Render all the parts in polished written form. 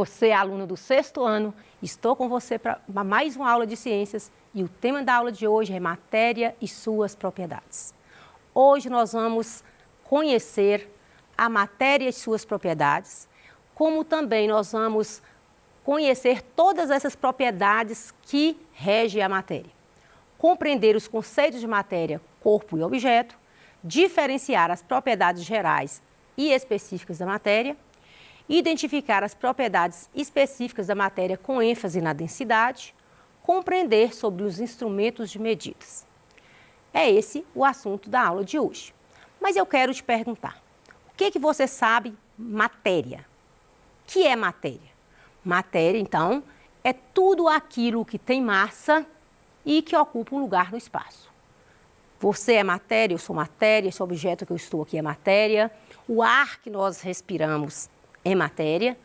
você, aluno do 6º ano, estou com você para mais uma aula de ciências e o tema da aula de hoje é matéria e suas propriedades. Hoje nós vamos conhecer a matéria e suas propriedades, como também nós vamos conhecer todas essas propriedades que regem a matéria. Compreender os conceitos de matéria, corpo e objeto, diferenciar as propriedades gerais e específicas da matéria, identificar as propriedades específicas da matéria com ênfase na densidade, compreender sobre os instrumentos de medidas. É esse o assunto da aula de hoje. Mas eu quero te perguntar, o que você sabe matéria? O que é matéria? Matéria, então, é tudo aquilo que tem massa e que ocupa um lugar no espaço. Você é matéria, eu sou matéria, esse objeto que eu estou aqui é matéria, o ar que nós respiramos é matéria,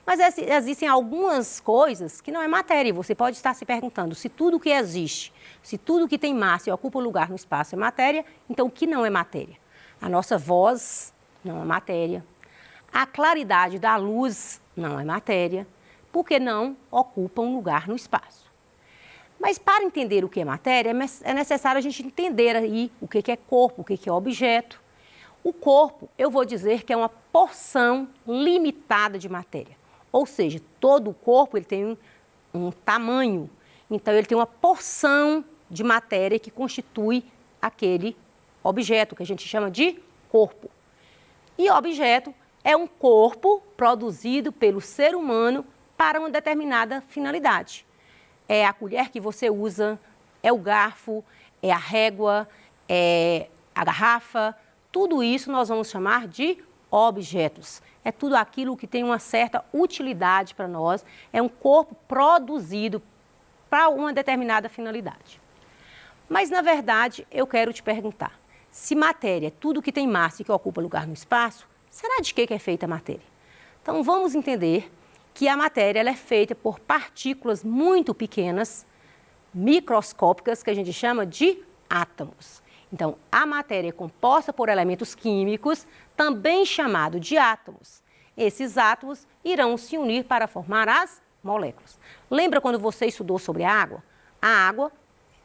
mas existem algumas coisas que não é matéria. Você pode estar se perguntando se tudo que existe, se tudo que tem massa e ocupa um lugar no espaço é matéria, então o que não é matéria? A nossa voz não é matéria, a claridade da luz não é matéria, porque não ocupa um lugar no espaço. Mas para entender o que é matéria, é necessário a gente entender aí o que é corpo, o que é objeto. O corpo, eu vou dizer que é uma porção limitada de matéria. Ou seja, todo o corpo ele tem um tamanho. Então, ele tem uma porção de matéria que constitui aquele objeto, que a gente chama de corpo. E objeto é um corpo produzido pelo ser humano para uma determinada finalidade. É a colher que você usa, é o garfo, é a régua, é a garrafa. Tudo isso nós vamos chamar de objetos. É tudo aquilo que tem uma certa utilidade para nós. É um corpo produzido para uma determinada finalidade. Mas, na verdade, eu quero te perguntar, se matéria é tudo que tem massa e que ocupa lugar no espaço, será de que é feita a matéria? Então, vamos entender que a matéria ela é feita por partículas muito pequenas, microscópicas, que a gente chama de átomos. Então, a matéria é composta por elementos químicos, também chamado de átomos. Esses átomos irão se unir para formar as moléculas. Lembra quando você estudou sobre a água? A água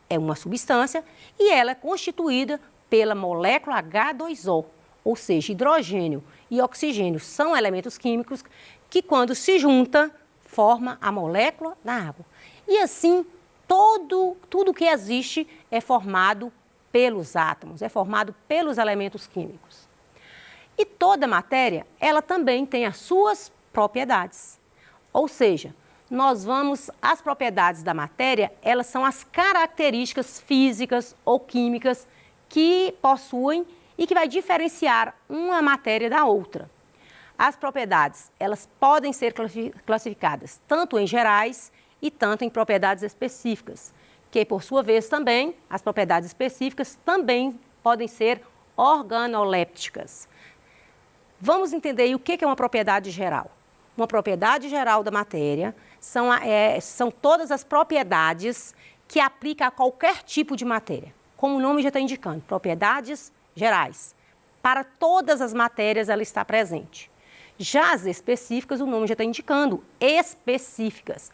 é uma substância e ela é constituída pela molécula H2O, ou seja, hidrogênio e oxigênio são elementos químicos que, quando se juntam, forma a molécula da água. E assim, tudo que existe é formado pelos átomos, é formado pelos elementos químicos. E toda matéria, ela também tem as suas propriedades. Ou seja, as propriedades da matéria, elas são as características físicas ou químicas que possuem e que vai diferenciar uma matéria da outra. As propriedades, elas podem ser classificadas tanto em gerais e tanto em propriedades específicas, que, por sua vez, também, as propriedades específicas também podem ser organolépticas. Vamos entender aí o que é uma propriedade geral. Uma propriedade geral da matéria são todas as propriedades que aplicam a qualquer tipo de matéria. Como o nome já está indicando, propriedades gerais. Para todas as matérias ela está presente. Já as específicas, o nome já está indicando, específicas.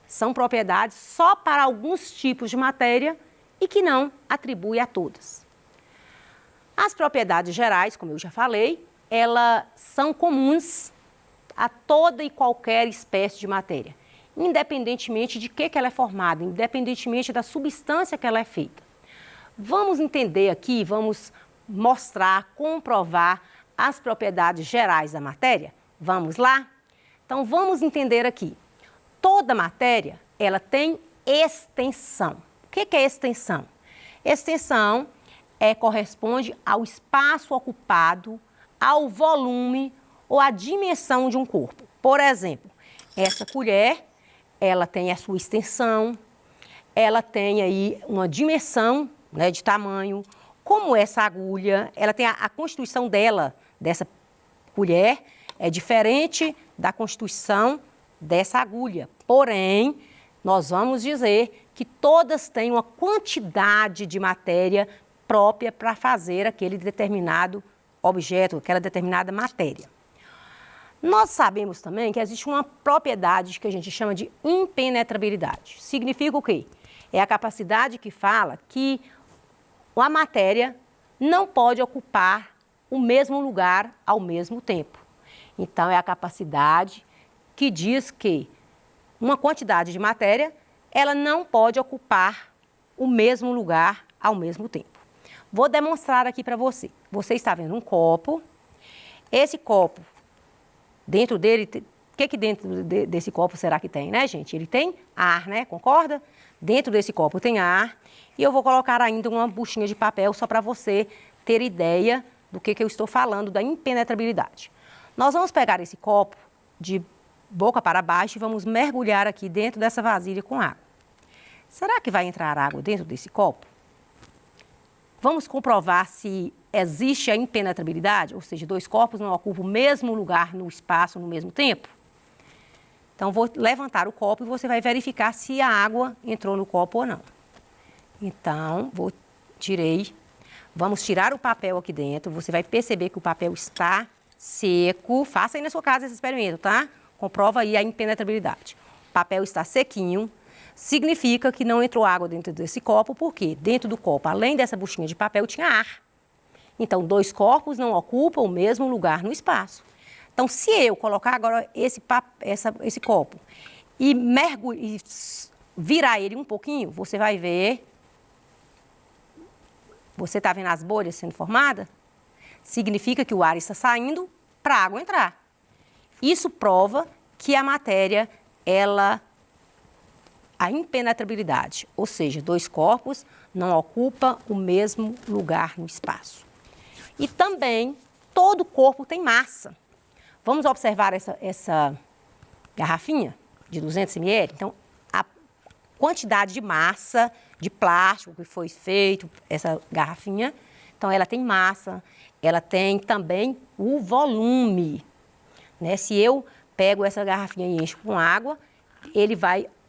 São propriedades só para alguns tipos de matéria e que não atribui a todas. As propriedades gerais, como eu já falei, elas são comuns a toda e qualquer espécie de matéria, independentemente de que ela é formada, independentemente da substância que ela é feita. Vamos entender aqui, vamos mostrar, comprovar as propriedades gerais da matéria? Vamos lá? Então, vamos entender aqui. Toda matéria, ela tem extensão. O que é extensão? Extensão corresponde ao espaço ocupado, ao volume ou à dimensão de um corpo. Por exemplo, essa colher, ela tem a sua extensão, ela tem aí uma dimensão, né, de tamanho, como essa agulha, ela tem a constituição dessa colher, é diferente da constituição dessa agulha. Porém, nós vamos dizer que todas têm uma quantidade de matéria própria para fazer aquele determinado objeto, aquela determinada matéria. Nós sabemos também que existe uma propriedade que a gente chama de impenetrabilidade. Significa o quê? É a capacidade que fala que a matéria não pode ocupar o mesmo lugar ao mesmo tempo. Então, é a capacidade que diz que uma quantidade de matéria, ela não pode ocupar o mesmo lugar ao mesmo tempo. Vou demonstrar aqui para você. Você está vendo um copo. Esse copo, dentro dele, o que dentro desse copo será que tem, né, gente? Ele tem ar, né? Concorda? Dentro desse copo tem ar. E eu vou colocar ainda uma buchinha de papel só para você ter ideia do que eu estou falando, da impenetrabilidade. Nós vamos pegar esse copo de boca para baixo e vamos mergulhar aqui dentro dessa vasilha com água. Será que vai entrar água dentro desse copo? Vamos comprovar se existe a impenetrabilidade, ou seja, dois corpos não ocupam o mesmo lugar no espaço no mesmo tempo? Então, vou levantar o copo e você vai verificar se a água entrou no copo ou não. Então, vamos tirar o papel aqui dentro, você vai perceber que o papel está seco. Faça aí na sua casa esse experimento, tá? Comprova aí a impenetrabilidade. O papel está sequinho, significa que não entrou água dentro desse copo, porque dentro do copo, além dessa buchinha de papel, tinha ar. Então, dois corpos não ocupam o mesmo lugar no espaço. Então, se eu colocar agora esse copo e virar ele um pouquinho, você vai ver. Você está vendo as bolhas sendo formadas? Significa que o ar está saindo para a água entrar. Isso prova que a matéria, a impenetrabilidade, ou seja, dois corpos não ocupam o mesmo lugar no espaço. E também, todo corpo tem massa. Vamos observar essa garrafinha de 200 ml? Então, a quantidade de massa de plástico que foi feito, essa garrafinha, então ela tem massa, ela tem também o volume, né? Se eu pego essa garrafinha e encho com água,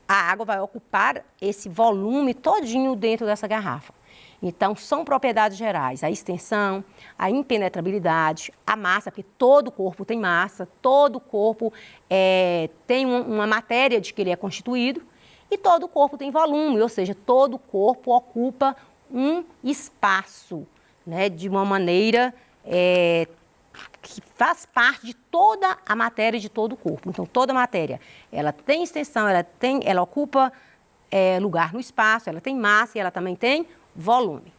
a água vai ocupar esse volume todinho dentro dessa garrafa. Então, são propriedades gerais, a extensão, a impenetrabilidade, a massa, porque todo corpo tem massa, todo corpo tem uma matéria de que ele é constituído, e todo corpo tem volume, ou seja, todo corpo ocupa um espaço, né, de uma maneira que faz parte de toda a matéria de todo o corpo. Então, toda a matéria, ela tem extensão, ela ocupa lugar no espaço, ela tem massa e ela também tem volume.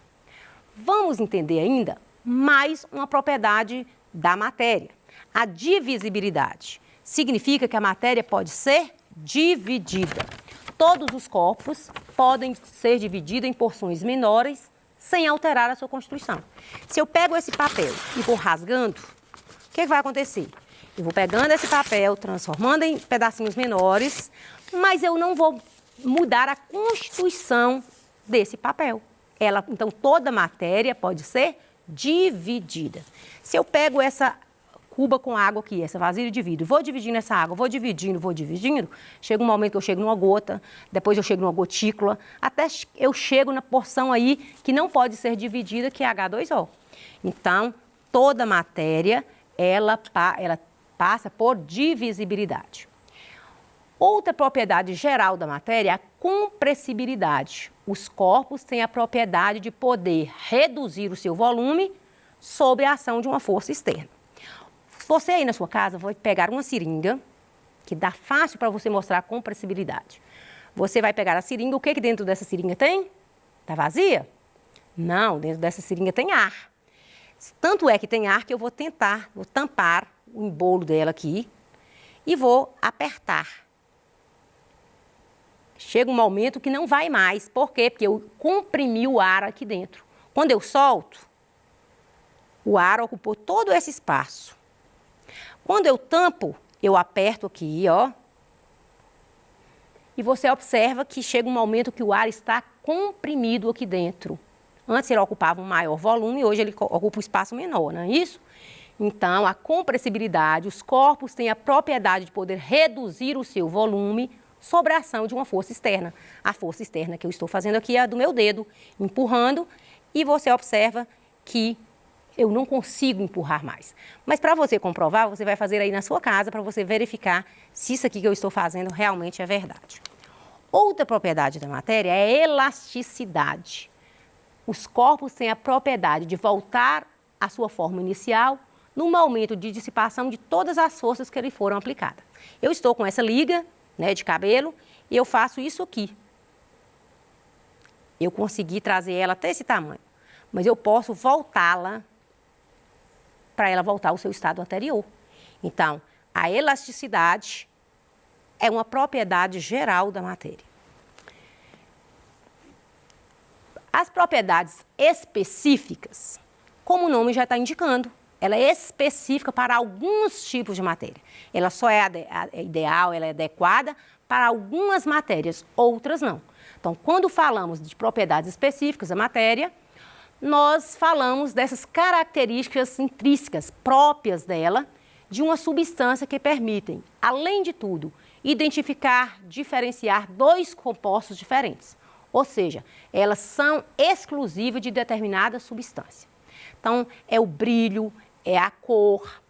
Vamos entender ainda mais uma propriedade da matéria. A divisibilidade significa que a matéria pode ser dividida. Todos os corpos podem ser divididos em porções menores sem alterar a sua constituição. Se eu pego esse papel e vou rasgando, o que vai acontecer? Eu vou pegando esse papel, transformando em pedacinhos menores, mas eu não vou mudar a constituição desse papel. Então, toda matéria pode ser dividida. Se eu pego essa cuba com água aqui, essa vasilha de vidro, vou dividindo essa água, vou dividindo, chega um momento que eu chego numa gota, depois eu chego numa gotícula, até eu chego na porção aí que não pode ser dividida, que é H2O. Então, toda matéria, ela passa por divisibilidade. Outra propriedade geral da matéria é a compressibilidade. Os corpos têm a propriedade de poder reduzir o seu volume sob a ação de uma força externa. Você aí na sua casa vai pegar uma seringa, que dá fácil para você mostrar a compressibilidade. Você vai pegar a seringa, o que dentro dessa seringa tem? Está vazia? Não, dentro dessa seringa tem ar. Tanto é que tem ar que eu vou tampar o embolo dela aqui e vou apertar. Chega um momento que não vai mais. Por quê? Porque eu comprimi o ar aqui dentro. Quando eu solto, o ar ocupou todo esse espaço. Quando eu tampo, eu aperto aqui, ó. E você observa que chega um momento que o ar está comprimido aqui dentro. Antes ele ocupava um maior volume, hoje ele ocupa um espaço menor, não é isso? Então, a compressibilidade, os corpos têm a propriedade de poder reduzir o seu volume sob a ação de uma força externa. A força externa que eu estou fazendo aqui é a do meu dedo, empurrando, e você observa que eu não consigo empurrar mais. Mas para você comprovar, você vai fazer aí na sua casa para você verificar se isso aqui que eu estou fazendo realmente é verdade. Outra propriedade da matéria é a elasticidade. Os corpos têm a propriedade de voltar à sua forma inicial no momento de dissipação de todas as forças que lhe foram aplicadas. Eu estou com essa liga, né, de cabelo e eu faço isso aqui. Eu consegui trazer ela até esse tamanho, mas eu posso voltá-la para ela voltar ao seu estado anterior. Então, a elasticidade é uma propriedade geral da matéria. As propriedades específicas, como o nome já está indicando, ela é específica para alguns tipos de matéria. Ela só é ideal, ela é adequada para algumas matérias, outras não. Então, quando falamos de propriedades específicas da matéria, nós falamos dessas características intrínsecas próprias dela, de uma substância que permitem, além de tudo, identificar, diferenciar dois compostos diferentes. Ou seja, elas são exclusivas de determinada substância. Então, é o brilho, é a cor.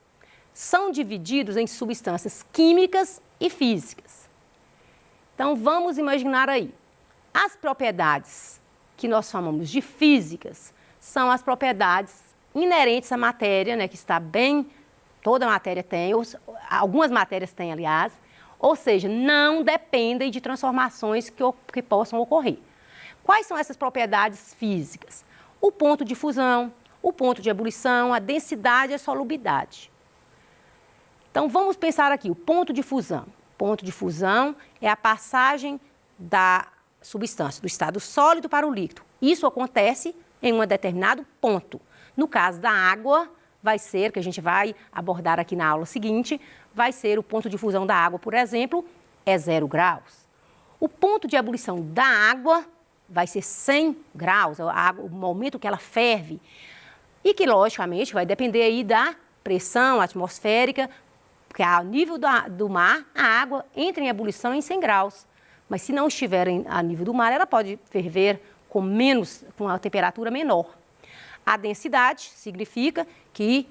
São divididos em substâncias químicas e físicas. Então, vamos imaginar aí. As propriedades que nós chamamos de físicas são as propriedades inerentes à matéria, né, que está bem, toda matéria tem, algumas matérias têm, aliás, ou seja, não dependem de transformações que possam ocorrer. Quais são essas propriedades físicas? O ponto de fusão, o ponto de ebulição, a densidade e a solubilidade. Então, vamos pensar aqui, o ponto de fusão. O ponto de fusão é a passagem da substância, do estado sólido para o líquido. Isso acontece em um determinado ponto. No caso da água, vai ser, que a gente vai abordar aqui na aula seguinte, vai ser o ponto de fusão da água, por exemplo, é 0 graus. O ponto de ebulição da água vai ser 100 graus, o momento que ela ferve. E que, logicamente, vai depender aí da pressão atmosférica, porque ao nível do mar, a água entra em ebulição em 100 graus. Mas se não estiver a nível do mar, ela pode ferver com uma temperatura menor. A densidade significa que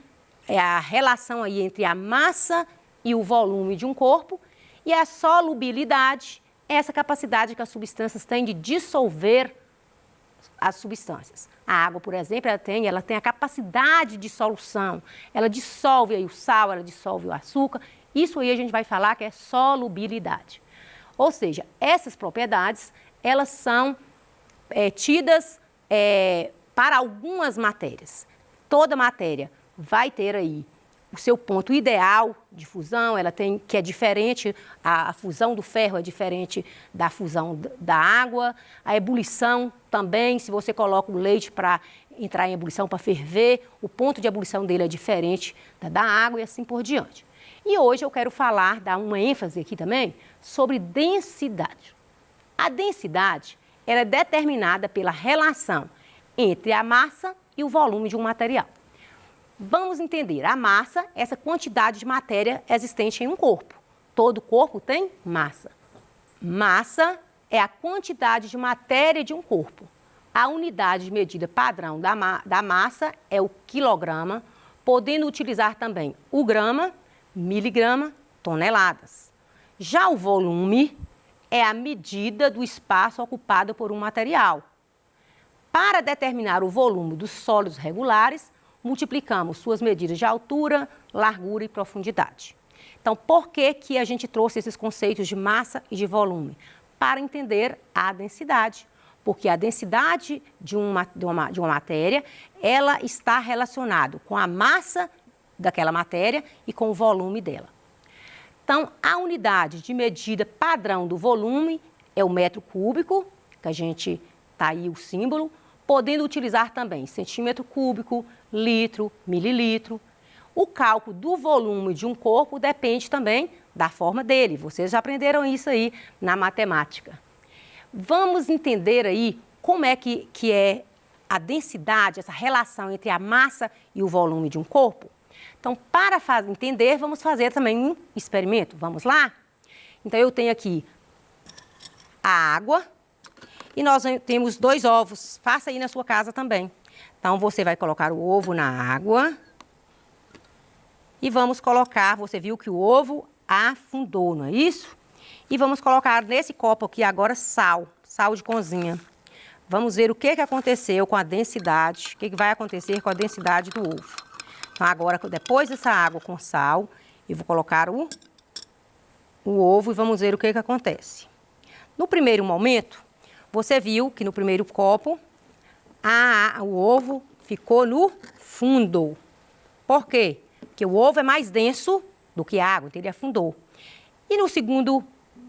é a relação aí entre a massa e o volume de um corpo, e a solubilidade é essa capacidade que as substâncias têm de dissolver as substâncias. A água, por exemplo, ela tem a capacidade de solução, ela dissolve aí o sal, ela dissolve o açúcar, isso aí a gente vai falar que é solubilidade. Ou seja, essas propriedades, elas são tidas para algumas matérias. Toda matéria vai ter aí o seu ponto ideal de fusão, ela tem, que é diferente, a fusão do ferro é diferente da fusão da água, a ebulição também, se você coloca o leite para entrar em ebulição, para ferver, o ponto de ebulição dele é diferente da água e assim por diante. E hoje eu quero dar uma ênfase aqui também sobre densidade. A densidade, ela é determinada pela relação entre a massa e o volume de um material. Vamos entender, a massa, essa quantidade de matéria existente em um corpo. Todo corpo tem massa. Massa é a quantidade de matéria de um corpo. A unidade de medida padrão da massa é o quilograma, podendo utilizar também o grama, miligrama, toneladas. Já o volume é a medida do espaço ocupado por um material. Para determinar o volume dos sólidos regulares, multiplicamos suas medidas de altura, largura e profundidade. Então, por que a gente trouxe esses conceitos de massa e de volume? Para entender a densidade. Porque a densidade de uma matéria, ela está relacionada com a massa daquela matéria e com o volume dela. Então, a unidade de medida padrão do volume é o metro cúbico, que a gente está aí o símbolo, podendo utilizar também centímetro cúbico, litro, mililitro. O cálculo do volume de um corpo depende também da forma dele. Vocês já aprenderam isso aí na matemática. Vamos entender aí como é que é a densidade, essa relação entre a massa e o volume de um corpo. Então, para entender, vamos fazer também um experimento. Vamos lá? Então, eu tenho aqui a água. E nós temos 2 ovos, faça aí na sua casa também. Então, você vai colocar o ovo na água e vamos colocar, você viu que o ovo afundou, não é isso? E vamos colocar nesse copo aqui agora sal de cozinha. Vamos ver o que aconteceu com a densidade, o que vai acontecer com a densidade do ovo. Então, agora, depois dessa água com sal, eu vou colocar o ovo e vamos ver o que acontece. No primeiro momento, você viu que no primeiro copo, o ovo ficou no fundo. Por quê? Porque o ovo é mais denso do que a água, então ele afundou. E no segundo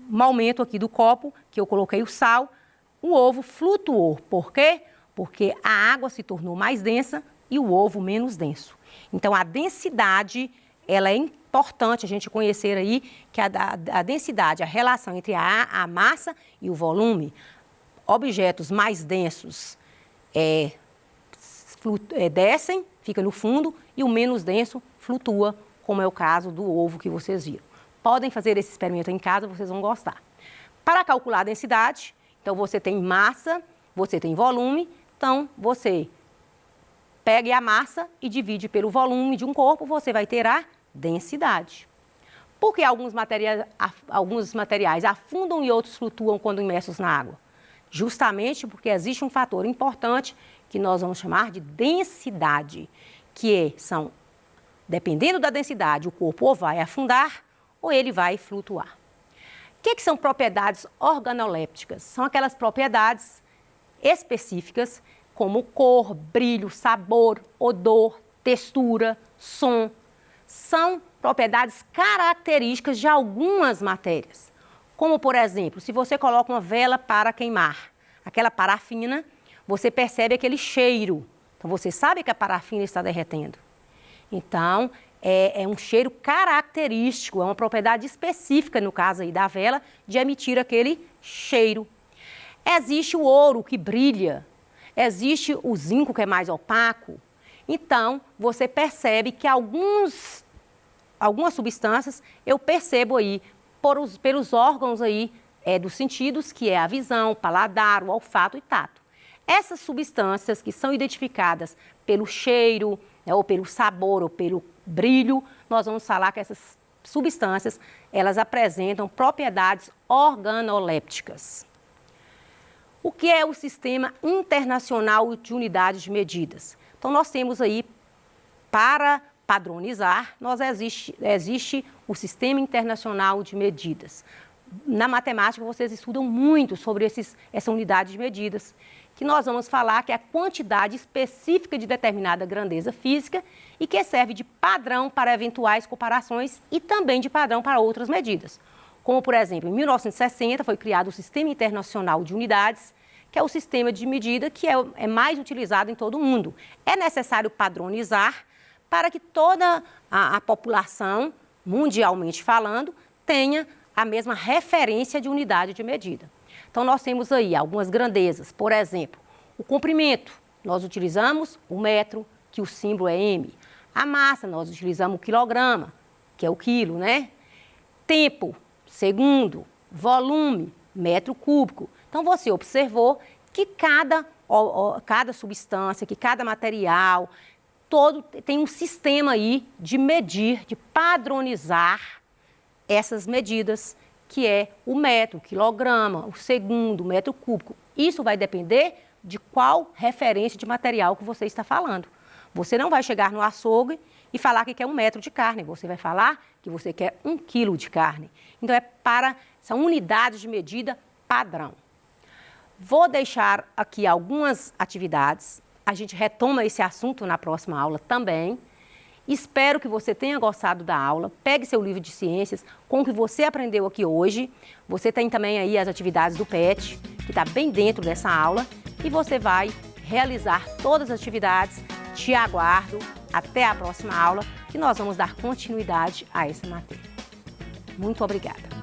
momento aqui do copo, que eu coloquei o sal, o ovo flutuou. Por quê? Porque a água se tornou mais densa e o ovo menos denso. Então, a densidade, ela é importante a gente conhecer aí que a densidade, a relação entre a massa e o volume. Objetos mais densos descem, fica no fundo, e o menos denso flutua, como é o caso do ovo que vocês viram. Podem fazer esse experimento em casa, vocês vão gostar. Para calcular a densidade, então você tem massa, você tem volume, então você pega a massa e divide pelo volume de um corpo, você vai ter a densidade. Por que alguns materiais afundam e outros flutuam quando imersos na água? Justamente porque existe um fator importante que nós vamos chamar de densidade, dependendo da densidade, o corpo ou vai afundar ou ele vai flutuar. O que são propriedades organolépticas? São aquelas propriedades específicas como cor, brilho, sabor, odor, textura, som. São propriedades características de algumas matérias. Como, por exemplo, se você coloca uma vela para queimar, aquela parafina, você percebe aquele cheiro. Então, você sabe que a parafina está derretendo. Então, é um cheiro característico, é uma propriedade específica, no caso aí da vela, de emitir aquele cheiro. Existe o ouro que brilha, existe o zinco que é mais opaco. Então, você percebe que algumas substâncias eu percebo aí pelos órgãos aí dos sentidos, que é a visão, o paladar, o olfato e tato. Essas substâncias que são identificadas pelo cheiro, ou pelo sabor, ou pelo brilho, nós vamos falar que essas substâncias, elas apresentam propriedades organolépticas. O que é o Sistema Internacional de Unidades de Medidas? Então, nós temos aí, para padronizar, existe o Sistema Internacional de Medidas. Na matemática, vocês estudam muito sobre essa unidade de medidas, que nós vamos falar que é a quantidade específica de determinada grandeza física e que serve de padrão para eventuais comparações e também de padrão para outras medidas. Como, por exemplo, em 1960 foi criado o Sistema Internacional de Unidades, que é o sistema de medida que é mais utilizado em todo o mundo. É necessário padronizar para que toda a população, mundialmente falando, tenha a mesma referência de unidade de medida. Então, nós temos aí algumas grandezas. Por exemplo, o comprimento, nós utilizamos o metro, que o símbolo é M. A massa, nós utilizamos o quilograma, que é o quilo, né? Tempo, segundo. Volume, metro cúbico. Então, você observou que cada substância, que cada material, todo tem um sistema aí de medir, de padronizar essas medidas, que é o metro, o quilograma, o segundo, o metro cúbico. Isso vai depender de qual referência de material que você está falando. Você não vai chegar no açougue e falar que quer 1 metro de carne, você vai falar que você quer 1 quilo de carne. Então, são unidades de medida padrão. Vou deixar aqui algumas atividades, a gente retoma esse assunto na próxima aula também. Espero que você tenha gostado da aula. Pegue seu livro de ciências com o que você aprendeu aqui hoje. Você tem também aí as atividades do PET, que está bem dentro dessa aula. E você vai realizar todas as atividades. Te aguardo. Até a próxima aula, que nós vamos dar continuidade a essa matéria. Muito obrigada.